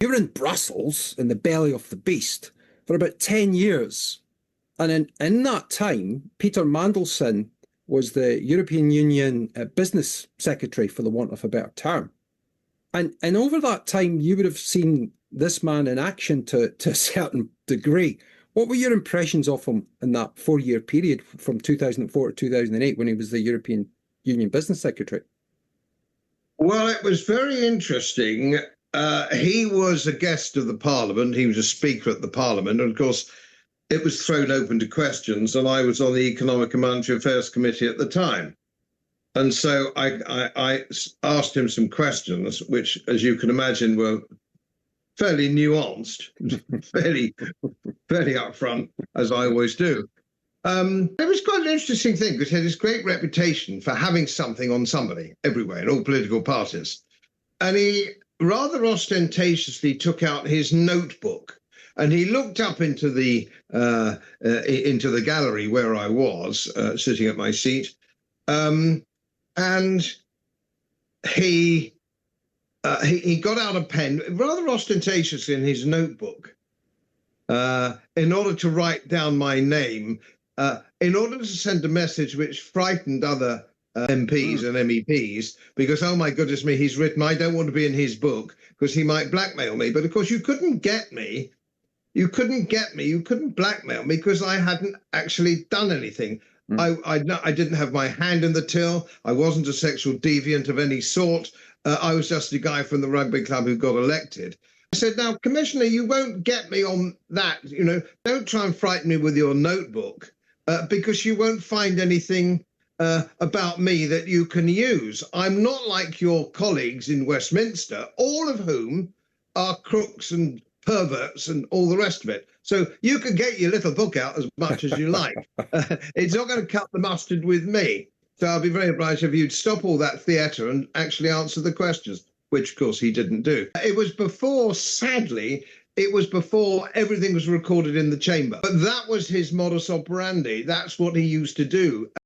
You were in Brussels in the belly of the beast for about 10 years. And in that time, Peter Mandelson was the European Union Business Secretary, for the want of a better term. And over that time, you would have seen this man in action to a certain degree. What were your impressions of him in that 4-year period from 2004 to 2008 when he was the European Union Business Secretary? Well, it was very interesting. He was a guest of the Parliament. He was a speaker at the Parliament. And of course, it was thrown open to questions. And I was on the Economic and Monetary Affairs Committee at the time. And so I asked him some questions, which, as you can imagine, were fairly nuanced, fairly upfront, as I always do. It was quite an interesting thing because he had this great reputation for having something on somebody everywhere in all political parties. And he rather ostentatiously took out his notebook and he looked up into the gallery where I was sitting at my seat. And he got out a pen rather ostentatiously in his notebook in order to write down my name, in order to send a message which frightened other MPs and MEPs, because, oh my goodness me, he's written, I don't want to be in his book because he might blackmail me. But of course, you couldn't get me. You couldn't blackmail me because I hadn't actually done anything. I didn't have my hand in the till. I wasn't a sexual deviant of any sort. I was just a guy from the rugby club who got elected. I said, now, Commissioner, you won't get me on that. You know, don't try and frighten me with your notebook because you won't find anything about me that you can use. I'm not like your colleagues in Westminster, all of whom are crooks and perverts and all the rest of it. So you can get your little book out as much as you like. It's not going to cut the mustard with me. So I'll be very obliged if you'd stop all that theatre and actually answer the questions, which, of course, he didn't do. It was before, sadly, it was before everything was recorded in the chamber. But that was his modus operandi. That's what he used to do.